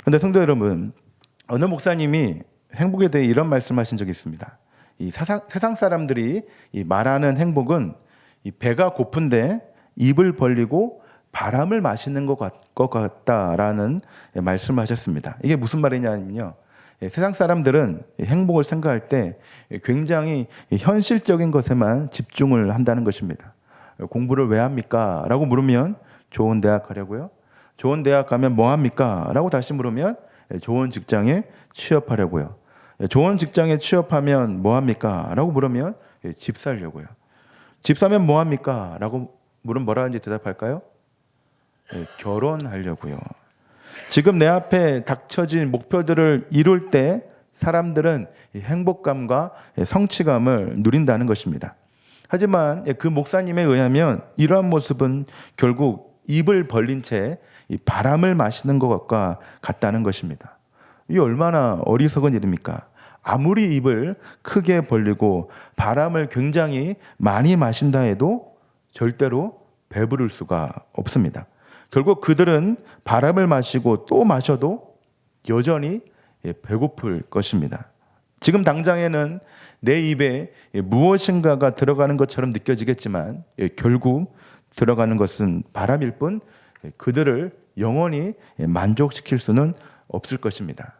그런데 성도 여러분, 어느 목사님이 행복에 대해 이런 말씀하신 적이 있습니다. 이 세상 사람들이 이 말하는 행복은 이 배가 고픈데 입을 벌리고 바람을 마시는 것 같다라는 말씀을 하셨습니다. 이게 무슨 말이냐면요, 세상 사람들은 행복을 생각할 때 굉장히 현실적인 것에만 집중을 한다는 것입니다. 공부를 왜 합니까? 라고 물으면 좋은 대학 가려고요. 좋은 대학 가면 뭐 합니까? 라고 다시 물으면 좋은 직장에 취업하려고요. 좋은 직장에 취업하면 뭐 합니까? 라고 물으면 집 살려고요. 집 사면 뭐 합니까? 라고 물으면 뭐라 하는지 대답할까요? 결혼하려고요. 지금 내 앞에 닥쳐진 목표들을 이룰 때 사람들은 행복감과 성취감을 누린다는 것입니다. 하지만 그 목사님에 의하면 이러한 모습은 결국 입을 벌린 채 바람을 마시는 것과 같다는 것입니다. 이게 얼마나 어리석은 일입니까? 아무리 입을 크게 벌리고 바람을 굉장히 많이 마신다 해도 절대로 배부를 수가 없습니다. 결국 그들은 바람을 마시고 또 마셔도 여전히 배고플 것입니다. 지금 당장에는 내 입에 무엇인가가 들어가는 것처럼 느껴지겠지만 결국 들어가는 것은 바람일 뿐 그들을 영원히 만족시킬 수는 없을 것입니다.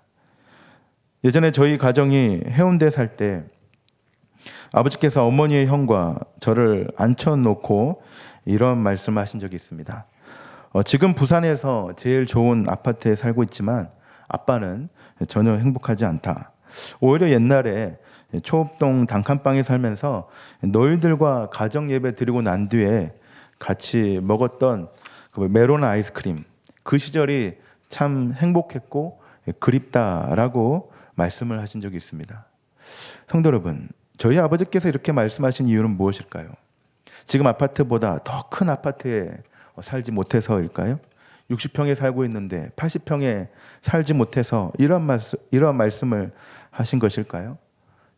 예전에 저희 가정이 해운대 살 때 아버지께서 어머니의 형과 저를 앉혀놓고 이런 말씀을 하신 적이 있습니다. 지금 부산에서 제일 좋은 아파트에 살고 있지만 아빠는 전혀 행복하지 않다. 오히려 옛날에 초읍동 단칸방에 살면서 너희들과 가정 예배 드리고 난 뒤에 같이 먹었던 그 메로나 아이스크림, 그 시절이 참 행복했고 그립다라고 말씀을 하신 적이 있습니다. 성도 여러분, 저희 아버지께서 이렇게 말씀하신 이유는 무엇일까요? 지금 아파트보다 더 큰 아파트에 살지 못해서일까요? 60평에 살고 있는데 80평에 살지 못해서 이런 말씀을 하신 것일까요?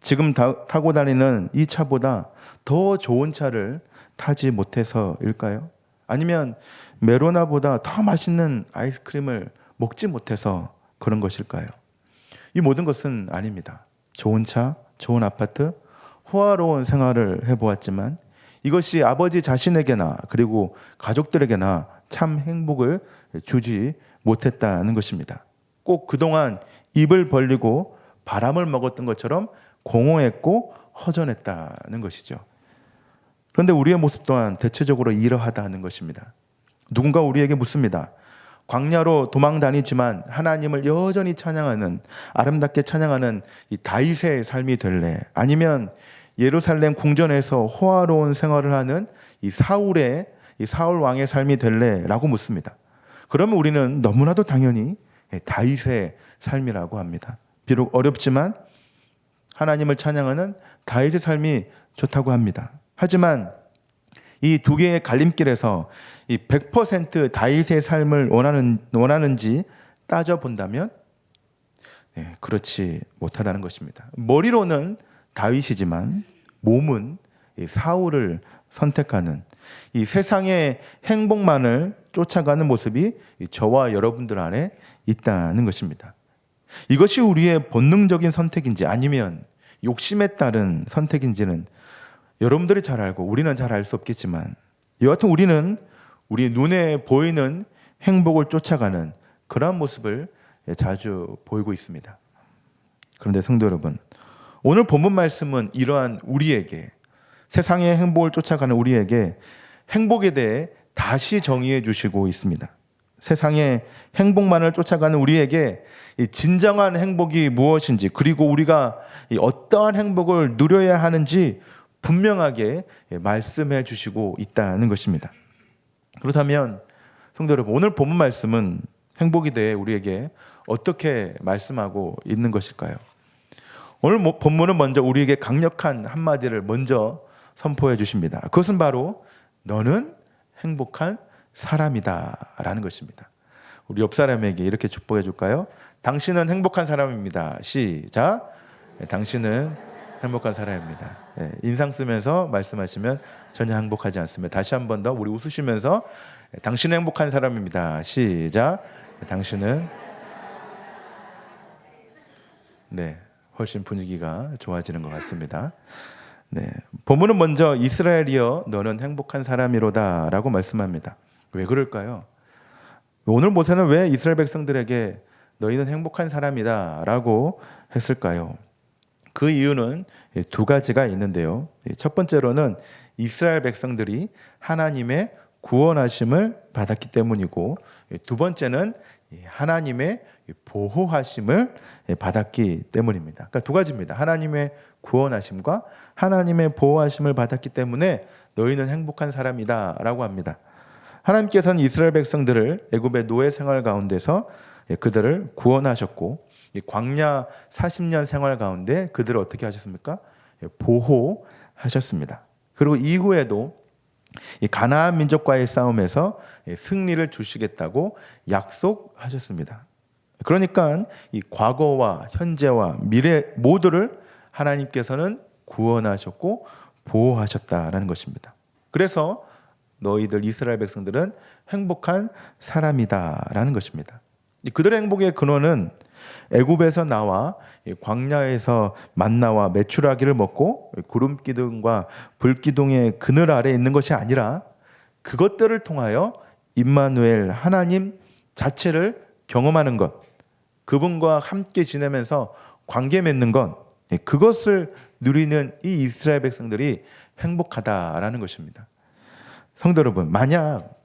지금 타고 다니는 이 차보다 더 좋은 차를 타지 못해서일까요? 아니면 메로나보다 더 맛있는 아이스크림을 먹지 못해서 그런 것일까요? 이 모든 것은 아닙니다. 좋은 차, 좋은 아파트, 호화로운 생활을 해보았지만 이것이 아버지 자신에게나 그리고 가족들에게나 참 행복을 주지 못했다는 것입니다. 꼭 그동안 입을 벌리고 바람을 먹었던 것처럼 공허했고 허전했다는 것이죠. 그런데 우리의 모습 또한 대체적으로 이러하다는 것입니다. 누군가 우리에게 묻습니다. 광야로 도망 다니지만 하나님을 여전히 찬양하는, 아름답게 찬양하는 이 다윗의 삶이 될래? 아니면 예루살렘 궁전에서 호화로운 생활을 하는 이 사울 왕의 삶이 될래? 라고 묻습니다. 그러면 우리는 너무나도 당연히 다윗의 삶이라고 합니다. 비록 어렵지만 하나님을 찬양하는 다윗의 삶이 좋다고 합니다. 하지만 이 두 개의 갈림길에서 이 100% 다윗의 삶을 원하는지 따져본다면 그렇지 못하다는 것입니다. 머리로는 다윗이지만 몸은 사울을 선택하는, 이 세상의 행복만을 쫓아가는 모습이 저와 여러분들 안에 있다는 것입니다. 이것이 우리의 본능적인 선택인지 아니면 욕심에 따른 선택인지는 여러분들이 잘 알고 우리는 잘 알 수 없겠지만 여하튼 우리는 우리 눈에 보이는 행복을 쫓아가는 그러한 모습을 자주 보이고 있습니다. 그런데 성도 여러분, 오늘 본문 말씀은 이러한 우리에게, 세상의 행복을 쫓아가는 우리에게 행복에 대해 다시 정의해 주시고 있습니다. 세상의 행복만을 쫓아가는 우리에게 진정한 행복이 무엇인지, 그리고 우리가 어떠한 행복을 누려야 하는지 분명하게 말씀해 주시고 있다는 것입니다. 그렇다면 성도 여러분, 오늘 본문 말씀은 행복에 대해 우리에게 어떻게 말씀하고 있는 것일까요? 오늘 본문은 먼저 우리에게 강력한 한마디를 먼저 선포해 주십니다. 그것은 바로 너는 행복한 사람이다 라는 것입니다. 우리 옆 사람에게 이렇게 축복해 줄까요? 당신은 행복한 사람입니다. 시작. 당신은 행복한 사람입니다. 인상 쓰면서 말씀하시면 전혀 행복하지 않습니다. 다시 한 번 더 우리 웃으시면서 당신은 행복한 사람입니다. 시작. 당신은 네, 훨씬 분위기가 좋아지는 것 같습니다. 네, 본문은 먼저 이스라엘이여 너는 행복한 사람이로다라고 말씀합니다. 왜 그럴까요? 오늘 모세는 왜 이스라엘 백성들에게 너희는 행복한 사람이다라고 했을까요? 그 이유는 두 가지가 있는데요. 첫 번째로는 이스라엘 백성들이 하나님의 구원하심을 받았기 때문이고, 두 번째는 하나님의 보호하심을 받았기 때문입니다. 그러니까 두 가지입니다. 하나님의 구원하심과 하나님의 보호하심을 받았기 때문에 너희는 행복한 사람이다라고 합니다. 하나님께서는 이스라엘 백성들을 애굽의 노예 생활 가운데서 그들을 구원하셨고, 이 광야 40년 생활 가운데 그들을 어떻게 하셨습니까? 보호하셨습니다. 그리고 이후에도 이 가나안 민족과의 싸움에서 승리를 주시겠다고 약속하셨습니다. 그러니까 이 과거와 현재와 미래 모두를 하나님께서는 구원하셨고 보호하셨다라는 것입니다. 그래서 너희들 이스라엘 백성들은 행복한 사람이다라는 것입니다. 그들의 행복의 근원은 애굽에서 나와 광야에서 만나와 메추라기를 먹고 구름 기둥과 불 기둥의 그늘 아래 있는 것이 아니라 그것들을 통하여 임마누엘 하나님 자체를 경험하는 것, 그분과 함께 지내면서 관계 맺는 것, 그것을 누리는 이 이스라엘 백성들이 행복하다라는 것입니다. 성도 여러분, 만약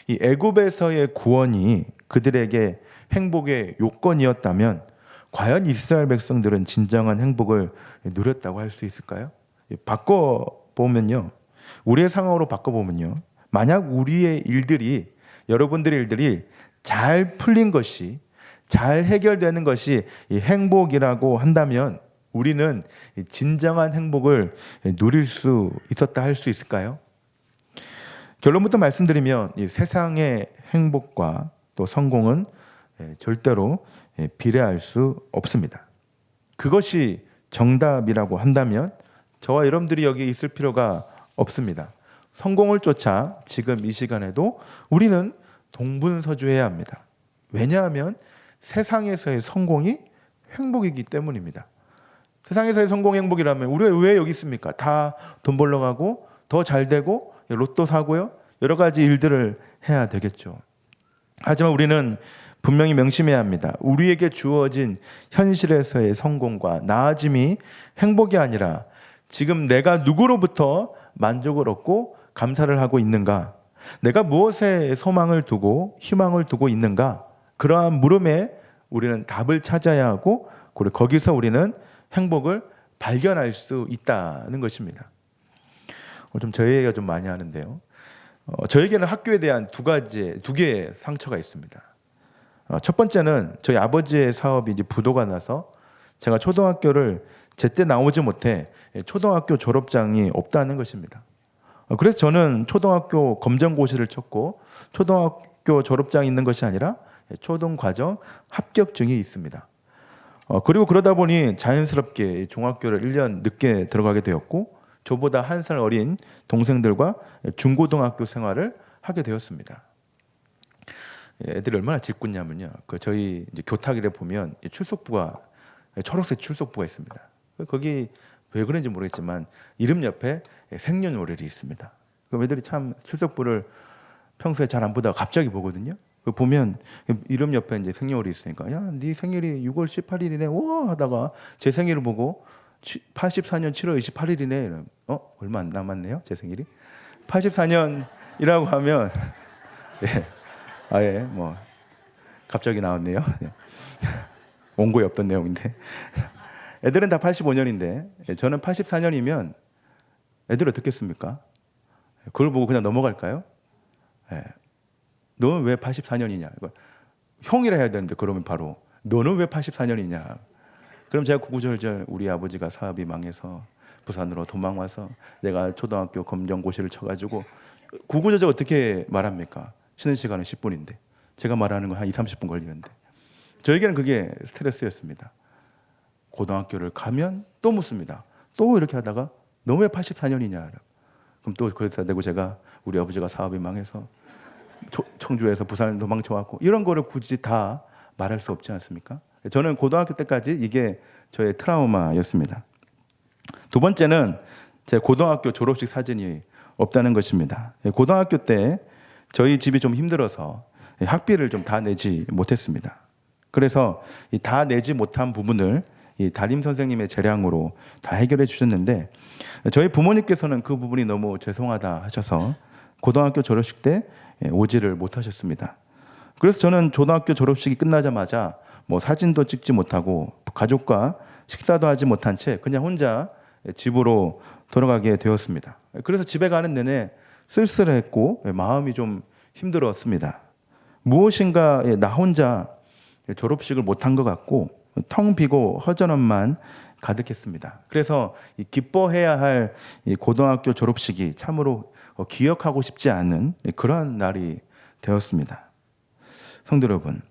이 애굽에서의 구원이 그들에게 행복의 요건이었다면 과연 이스라엘 백성들은 진정한 행복을 누렸다고 할 수 있을까요? 바꿔보면요, 우리의 상황으로 바꿔보면요, 만약 우리의 일들이, 여러분들의 일들이 잘 풀린 것이, 잘 해결되는 것이 이 행복이라고 한다면 우리는 진정한 행복을 누릴 수 있었다 할 수 있을까요? 결론부터 말씀드리면 이 세상의 행복과 또 성공은 절대로 비례할 수 없습니다. 그것이 정답이라고 한다면 저와 여러분들이 여기 있을 필요가 없습니다. 성공을 쫓아 지금 이 시간에도 우리는 동분서주해야 합니다. 왜냐하면 세상에서의 성공이 행복이기 때문입니다. 세상에서의 성공 행복이라면 우리가 왜 여기 있습니까? 다 돈 벌러 가고 더 잘 되고 로또 사고요, 여러 가지 일들을 해야 되겠죠. 하지만 우리는 분명히 명심해야 합니다. 우리에게 주어진 현실에서의 성공과 나아짐이 행복이 아니라 지금 내가 누구로부터 만족을 얻고 감사를 하고 있는가, 내가 무엇에 소망을 두고 희망을 두고 있는가, 그러한 물음에 우리는 답을 찾아야 하고 거기서 우리는 행복을 발견할 수 있다는 것입니다. 좀 저희 얘기가 좀 많이 하는데요. 저에게는 학교에 대한 두 개의 상처가 있습니다. 첫 번째는 저희 아버지의 사업이 이제 부도가 나서 제가 초등학교를 제때 나오지 못해 초등학교 졸업장이 없다는 것입니다. 그래서 저는 초등학교 검정고시를 쳤고 초등학교 졸업장이 있는 것이 아니라 초등과정 합격증이 있습니다. 그리고 그러다 보니 자연스럽게 중학교를 1년 늦게 들어가게 되었고 저보다 1살 어린 동생들과 중고등학교 생활을 하게 되었습니다. 애들이 얼마나 짓궂냐면요, 저희 이제 교탁일에 보면 출석부가 초록색 출석부가 있습니다. 거기 왜 그런지 모르겠지만 이름 옆에 생년월일이 있습니다. 그럼 애들이 참 출석부를 평소에 잘 안 보다가 갑자기 보거든요. 보면 이름 옆에 이제 생년월일이 있으니까 야, 네 생일이 6월 18일이네. 와 하다가 제 생일을 보고 84년 7월 28일이네. 얼마 안 남았네요. 제 생일이. 84년이라고 하면 네. 아예 뭐 갑자기 나왔네요. 네. 원고에 없던 내용인데 애들은 다 85년인데 저는 84년이면 애들 어떻겠습니까? 그걸 보고 그냥 넘어갈까요? 네. 너는 왜 84년이냐? 형이라 해야 되는데 그러면 바로 너는 왜 84년이냐? 그럼 제가 구구절절 우리 아버지가 사업이 망해서 부산으로 도망와서 내가 초등학교 검정고시를 쳐가지고 구구절절 어떻게 말합니까? 쉬는 시간은 10분인데 제가 말하는 건 한 20-30분 걸리는데 저에게는 그게 스트레스였습니다. 고등학교를 가면 또 묻습니다. 또 이렇게 하다가 너 왜 84년이냐? 그럼 또 그래서 내고 제가 우리 아버지가 사업이 망해서 청주에서 부산을 도망쳐왔고 이런 거를 굳이 다 말할 수 없지 않습니까? 저는 고등학교 때까지 이게 저의 트라우마였습니다. 두 번째는 제 고등학교 졸업식 사진이 없다는 것입니다. 고등학교 때 저희 집이 좀 힘들어서 학비를 좀 다 내지 못했습니다. 그래서 다 내지 못한 부분을 이 담임 선생님의 재량으로 다 해결해 주셨는데, 저희 부모님께서는 그 부분이 너무 죄송하다 하셔서 고등학교 졸업식 때 오지를 못하셨습니다. 그래서 저는 초등학교 졸업식이 끝나자마자 뭐 사진도 찍지 못하고 가족과 식사도 하지 못한 채 그냥 혼자 집으로 돌아가게 되었습니다. 그래서 집에 가는 내내 쓸쓸했고 마음이 좀 힘들었습니다. 무엇인가 나 혼자 졸업식을 못한 것 같고 텅 비고 허전함만 가득했습니다. 그래서 기뻐해야 할 고등학교 졸업식이 참으로 기억하고 싶지 않은 그런 날이 되었습니다. 성도 여러분,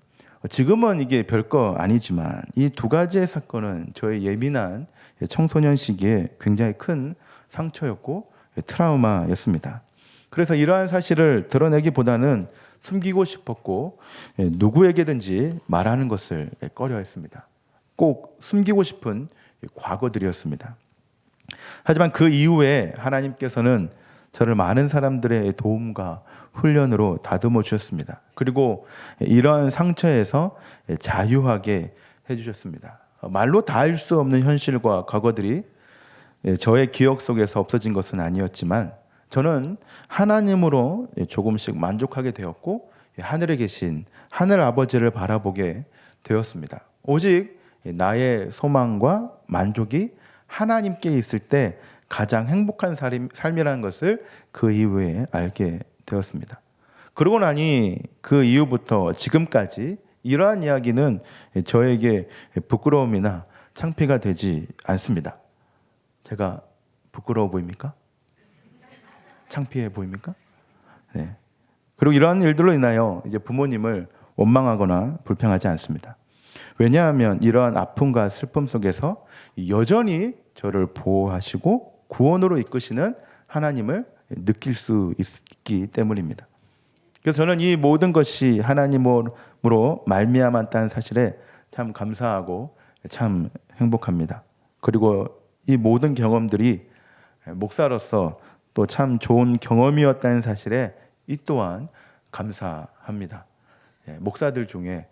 지금은 이게 별거 아니지만 이 두 가지의 사건은 저의 예민한 청소년 시기에 굉장히 큰 상처였고 트라우마였습니다. 그래서 이러한 사실을 드러내기보다는 숨기고 싶었고 누구에게든지 말하는 것을 꺼려했습니다. 꼭 숨기고 싶은 과거들이었습니다. 하지만 그 이후에 하나님께서는 저를 많은 사람들의 도움과 훈련으로 다듬어 주셨습니다. 그리고 이러한 상처에서 자유하게 해주셨습니다. 말로 다 알 수 없는 현실과 과거들이 저의 기억 속에서 없어진 것은 아니었지만 저는 하나님으로 조금씩 만족하게 되었고 하늘에 계신 하늘 아버지를 바라보게 되었습니다. 오직 나의 소망과 만족이 하나님께 있을 때 가장 행복한 삶이라는 것을 그 이후에 알게 되었습니다. 그러고 나니 그 이후부터 지금까지 이러한 이야기는 저에게 부끄러움이나 창피가 되지 않습니다. 제가 부끄러워 보입니까? 창피해 보입니까? 네. 그리고 이러한 일들로 인하여 이제 부모님을 원망하거나 불평하지 않습니다. 왜냐하면 이러한 아픔과 슬픔 속에서 여전히 저를 보호하시고 구원으로 이끄시는 하나님을 느낄 수 있기 때문입니다. 그래서 저는 이 모든 것이 하나님으로 말미암았다는 사실에 참 감사하고 참 행복합니다. 그리고 이 모든 경험들이 목사로서 또 참 좋은 경험이었다는 사실에 이 또한 감사합니다. 목사들 중에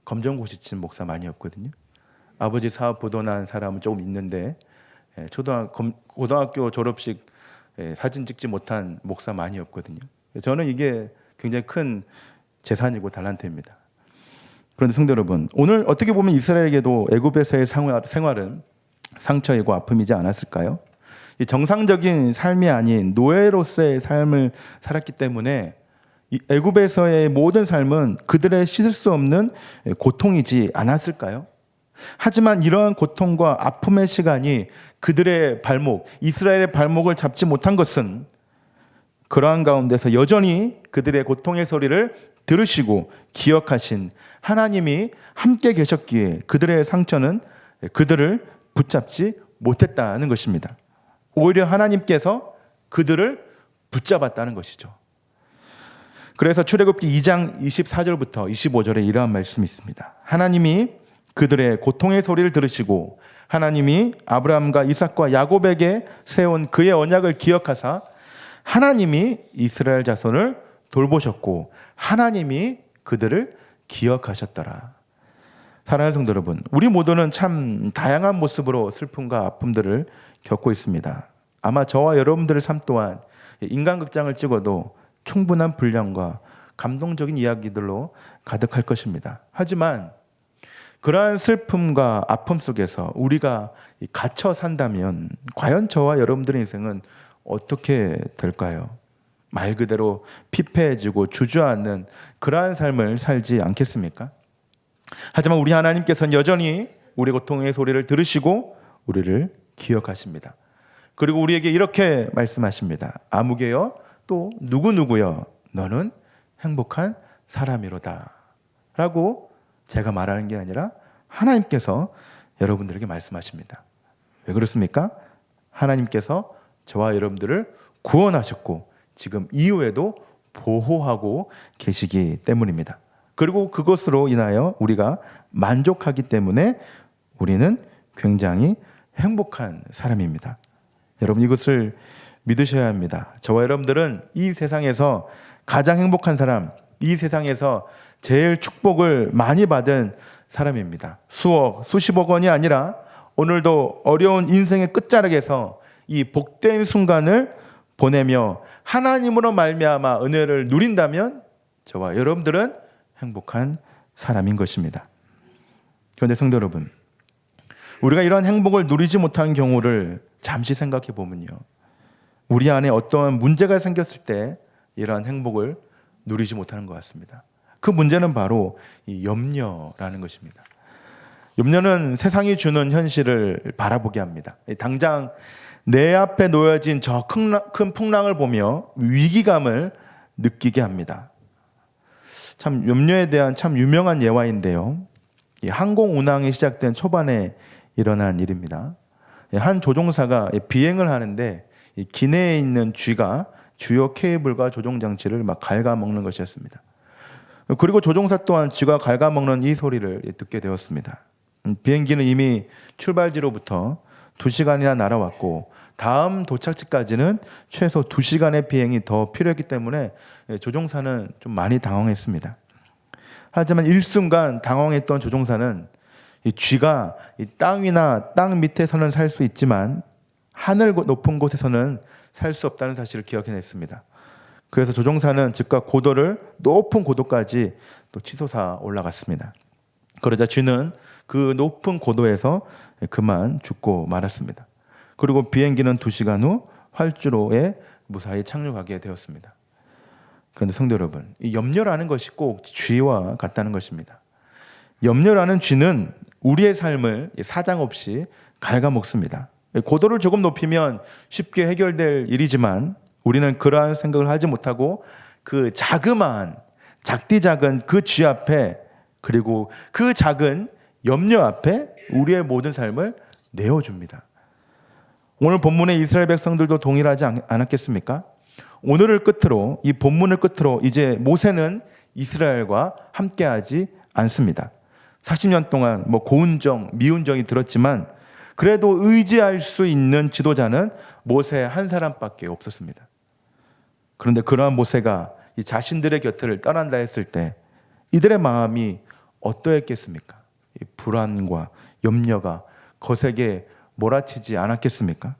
검정고시 친 목사 많이 없거든요. 아버지 사업 보도난 사람은 조금 있는데 고등학교 졸업식 사진 찍지 못한 목사 많이 없거든요. 저는 이게 굉장히 큰 재산이고 달란트입니다. 그런데 성도 여러분, 오늘 어떻게 보면 이스라엘에게도 애굽에서의 생활은 상처이고 아픔이지 않았을까요? 이 정상적인 삶이 아닌 노예로서의 삶을 살았기 때문에 이 애굽에서의 모든 삶은 그들의 씻을 수 없는 고통이지 않았을까요? 하지만 이러한 고통과 아픔의 시간이 그들의 발목, 이스라엘의 발목을 잡지 못한 것은 그러한 가운데서 여전히 그들의 고통의 소리를 들으시고 기억하신 하나님이 함께 계셨기에 그들의 상처는 그들을 붙잡지 못했다는 것입니다. 오히려 하나님께서 그들을 붙잡았다는 것이죠. 그래서 출애굽기 2장 24절부터 25절에 이러한 말씀이 있습니다. 하나님이 그들의 고통의 소리를 들으시고 하나님이 아브라함과 이삭과 야곱에게 세운 그의 언약을 기억하사 하나님이 이스라엘 자손을 돌보셨고 하나님이 그들을 기억하셨더라. 사랑하는 성도 여러분, 우리 모두는 참 다양한 모습으로 슬픔과 아픔들을 겪고 있습니다. 아마 저와 여러분들의 삶 또한 인간극장을 찍어도 충분한 분량과 감동적인 이야기들로 가득할 것입니다. 하지만 그러한 슬픔과 아픔 속에서 우리가 갇혀 산다면 과연 저와 여러분들의 인생은 어떻게 될까요? 말 그대로 피폐해지고 주저앉는 그러한 삶을 살지 않겠습니까? 하지만 우리 하나님께서는 여전히 우리 고통의 소리를 들으시고 우리를 기억하십니다. 그리고 우리에게 이렇게 말씀하십니다. 아무개여 또 누구누구여 너는 행복한 사람이로다 라고 제가 말하는 게 아니라 하나님께서 여러분들에게 말씀하십니다. 왜 그렇습니까? 하나님께서 저와 여러분들을 구원하셨고 지금 이후에도 보호하고 계시기 때문입니다. 그리고 그것으로 인하여 우리가 만족하기 때문에 우리는 굉장히 행복한 사람입니다. 여러분, 이것을 믿으셔야 합니다. 저와 여러분들은 이 세상에서 가장 행복한 사람, 이 세상에서 제일 축복을 많이 받은 사람입니다. 수억, 수십억 원이 아니라 오늘도 어려운 인생의 끝자락에서 이 복된 순간을 보내며 하나님으로 말미암아 은혜를 누린다면 저와 여러분들은 행복한 사람인 것입니다. 그런데 성도 여러분, 우리가 이러한 행복을 누리지 못하는 경우를 잠시 생각해 보면요, 우리 안에 어떠한 문제가 생겼을 때 이러한 행복을 누리지 못하는 것 같습니다. 그 문제는 바로 이 염려라는 것입니다. 염려는 세상이 주는 현실을 바라보게 합니다. 당장 내 앞에 놓여진 저 큰 풍랑을 보며 위기감을 느끼게 합니다. 참 염려에 대한 참 유명한 예화인데요, 이 항공 운항이 시작된 초반에 일어난 일입니다. 한 조종사가 비행을 하는데 이 기내에 있는 쥐가 주요 케이블과 조종 장치를 막 갉아먹는 것이었습니다. 그리고 조종사 또한 쥐가 갉아먹는 이 소리를 듣게 되었습니다. 비행기는 이미 출발지로부터 2시간이나 날아왔고 다음 도착지까지는 최소 2시간의 비행이 더 필요했기 때문에 조종사는 좀 많이 당황했습니다. 하지만 일순간 당황했던 조종사는 이 쥐가 이 땅 위나 땅 밑에서는 살 수 있지만 하늘 높은 곳에서는 살 수 없다는 사실을 기억해냈습니다. 그래서 조종사는 즉각 고도를 높은 고도까지 또 치솟아 올라갔습니다. 그러자 쥐는 그 높은 고도에서 그만 죽고 말았습니다. 그리고 비행기는 2시간 후 활주로에 무사히 착륙하게 되었습니다. 그런데 성도 여러분, 이 염려라는 것이 꼭 쥐와 같다는 것입니다. 염려라는 쥐는 우리의 삶을 사정없이 갉아먹습니다. 고도를 조금 높이면 쉽게 해결될 일이지만 우리는 그러한 생각을 하지 못하고 그 자그마한 작디 작은 그 쥐 앞에, 그리고 그 작은 염려 앞에 우리의 모든 삶을 내어줍니다. 오늘 본문의 이스라엘 백성들도 동일하지 않았겠습니까? 오늘을 끝으로, 이 본문을 끝으로 이제 모세는 이스라엘과 함께하지 않습니다. 40년 동안 고운정, 미운정이 들었지만 그래도 의지할 수 있는 지도자는 모세 한 사람밖에 없었습니다. 그런데 그러한 모세가 이 자신들의 곁을 떠난다 했을 때 이들의 마음이 어떠했겠습니까? 이 불안과 염려가 거세게 몰아치지 않았겠습니까?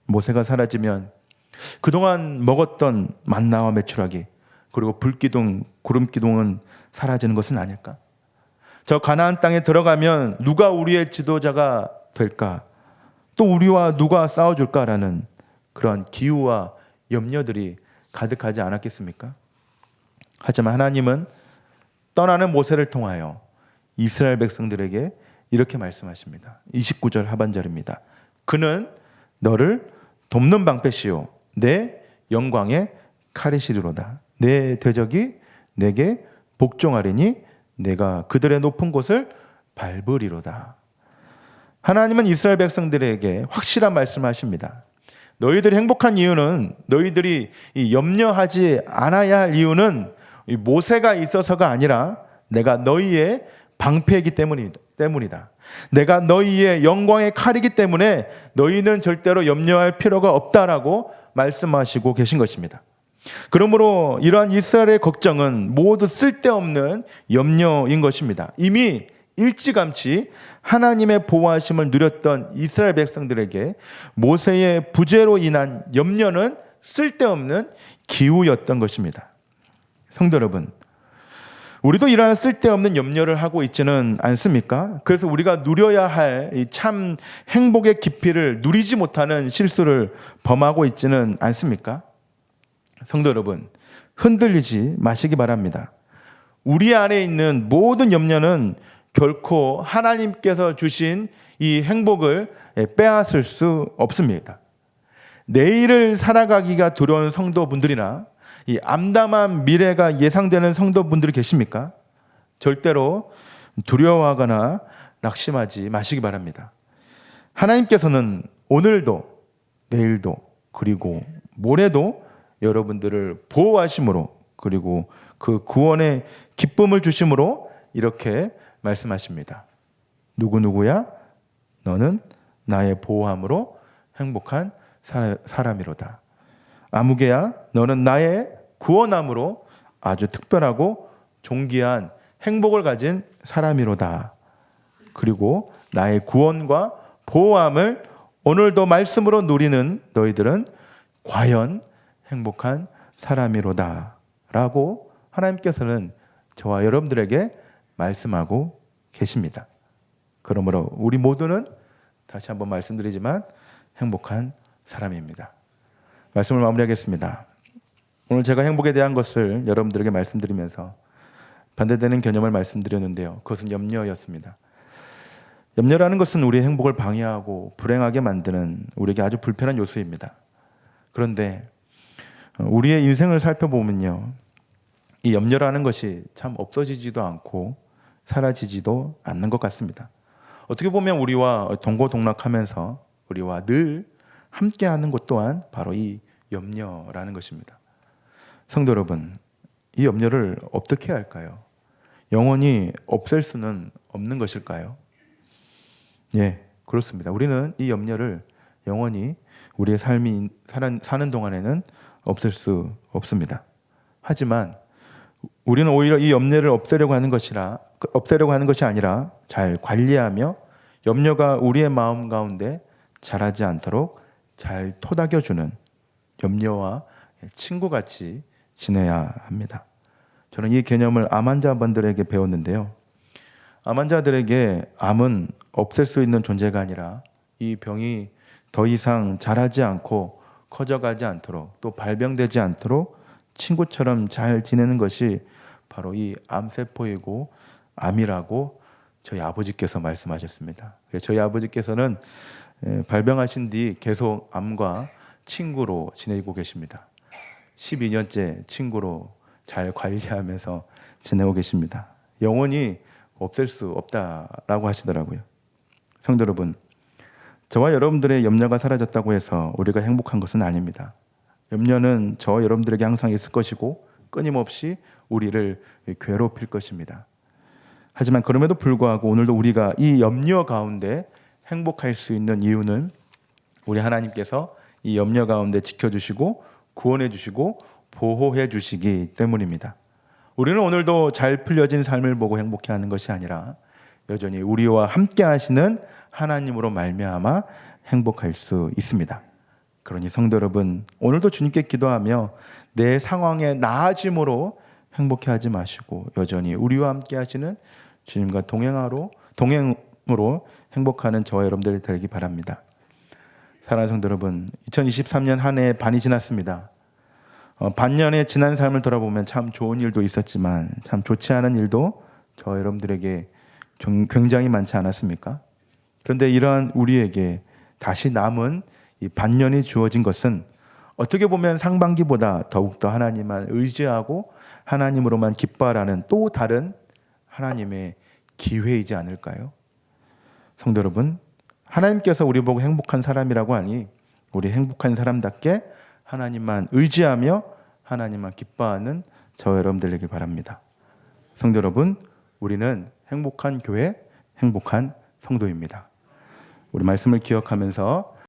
모세가 사라지면 그동안 먹었던 만나와 메추라기, 그리고 불기둥, 구름기둥은 사라지는 것은 아닐까? 저 가나안 땅에 들어가면 누가 우리의 지도자가 될까? 또 우리와 누가 싸워줄까라는 그런 기우와 염려들이 가득하지 않았겠습니까? 하지만 하나님은 떠나는 모세를 통하여 이스라엘 백성들에게 이렇게 말씀하십니다. 29절 하반절입니다. 그는 너를 돕는 방패시요 내 영광의 칼이시리로다. 내 대적이 내게 복종하리니 내가 그들의 높은 곳을 밟으리로다. 하나님은 이스라엘 백성들에게 확실한 말씀을 하십니다. 너희들이 행복한 이유는, 너희들이 염려하지 않아야 할 이유는 모세가 있어서가 아니라 내가 너희의 방패이기 때문이다. 내가 너희의 영광의 칼이기 때문에 너희는 절대로 염려할 필요가 없다라고 말씀하시고 계신 것입니다. 그러므로 이러한 이스라엘의 걱정은 모두 쓸데없는 염려인 것입니다. 이미 일찌감치 하나님의 보호하심을 누렸던 이스라엘 백성들에게 모세의 부재로 인한 염려는 쓸데없는 기우였던 것입니다. 성도 여러분, 우리도 이러한 쓸데없는 염려를 하고 있지는 않습니까? 그래서 우리가 누려야 할 참 행복의 깊이를 누리지 못하는 실수를 범하고 있지는 않습니까? 성도 여러분, 흔들리지 마시기 바랍니다. 우리 안에 있는 모든 염려는 결코 하나님께서 주신 이 행복을 빼앗을 수 없습니다. 내일을 살아가기가 두려운 성도분들이나 이 암담한 미래가 예상되는 성도분들이 계십니까? 절대로 두려워하거나 낙심하지 마시기 바랍니다. 하나님께서는 오늘도, 내일도, 그리고 모레도 여러분들을 보호하심으로, 그리고 그 구원의 기쁨을 주심으로 이렇게 말씀하십니다. 누구누구야? 너는 나의 보호함으로 행복한 사람이로다. 아무개야, 너는 나의 구원함으로 아주 특별하고 존귀한 행복을 가진 사람이로다. 그리고 나의 구원과 보호함을 오늘도 말씀으로 누리는 너희들은 과연 행복한 사람이로다. 라고 하나님께서는 저와 여러분들에게 말씀하고 계십니다. 그러므로 우리 모두는 다시 한번 말씀드리지만 행복한 사람입니다. 말씀을 마무리하겠습니다. 오늘 제가 행복에 대한 것을 여러분들에게 말씀드리면서 반대되는 개념을 말씀드렸는데요. 그것은 염려였습니다. 염려라는 것은 우리의 행복을 방해하고 불행하게 만드는 우리에게 아주 불편한 요소입니다. 그런데 우리의 인생을 살펴보면요, 이 염려라는 것이 참 없어지지도 않고 사라지지도 않는 것 같습니다. 어떻게 보면 우리와 동고동락하면서 우리와 늘 함께하는 것 또한 바로 이 염려라는 것입니다. 성도 여러분, 이 염려를 어떻게 해야 할까요? 영원히 없앨 수는 없는 것일까요? 예, 그렇습니다. 우리는 이 염려를 영원히 우리의 삶이 사는 동안에는 없앨 수 없습니다. 하지만 우리는 오히려 이 염려를 없애려고 하는 것이 아니라 잘 관리하며 염려가 우리의 마음 가운데 자라지 않도록 잘 토닥여주는 염려와 친구같이 지내야 합니다. 저는 이 개념을 암 환자분들에게 배웠는데요. 암 환자들에게 암은 없앨 수 있는 존재가 아니라 이 병이 더 이상 자라지 않고 커져가지 않도록 또 발병되지 않도록 친구처럼 잘 지내는 것이 바로 이 암세포이고 암이라고 저희 아버지께서 말씀하셨습니다. 저희 아버지께서는 발병하신 뒤 계속 암과 친구로 지내고 계십니다. 12년째 친구로 잘 관리하면서 지내고 계십니다. 영원히 없앨 수 없다라고 하시더라고요. 성도 여러분, 저와 여러분들의 염려가 사라졌다고 해서 우리가 행복한 것은 아닙니다. 염려는 저와 여러분들에게 항상 있을 것이고 끊임없이 우리를 괴롭힐 것입니다. 하지만 그럼에도 불구하고 오늘도 우리가 이 염려 가운데 행복할 수 있는 이유는 우리 하나님께서 이 염려 가운데 지켜주시고 구원해 주시고 보호해 주시기 때문입니다. 우리는 오늘도 잘 풀려진 삶을 보고 행복해하는 것이 아니라 여전히 우리와 함께 하시는 하나님으로 말미암아 행복할 수 있습니다. 그러니 성도 여러분, 오늘도 주님께 기도하며 내 상황의 나아짐으로 행복해하지 마시고 여전히 우리와 함께 하시는 주님과 동행으로 행복하는 저와 여러분들이 되기 바랍니다. 사랑하는 성도 여러분, 2023년 한 해 반이 지났습니다. 반년의 지난 삶을 돌아보면 참 좋은 일도 있었지만 참 좋지 않은 일도 저와 여러분들에게 굉장히 많지 않았습니까? 그런데 이러한 우리에게 다시 남은 이 반년이 주어진 것은 어떻게 보면 상반기보다 더욱더 하나님만 의지하고 하나님으로만 기뻐하라는 또 다른 하나님의 기회이지 않을까요? 성도 여러분, 하나님께서 우리 보고 행복한 사람이라고 하니 우리 행복한 사람답게 하나님만 의지하며 하나님만 기뻐하는 저와 여러분들 되길 바랍니다. 성도 여러분, 우리는 행복한 교회, 행복한 성도입니다. 우리 말씀을 기억하면서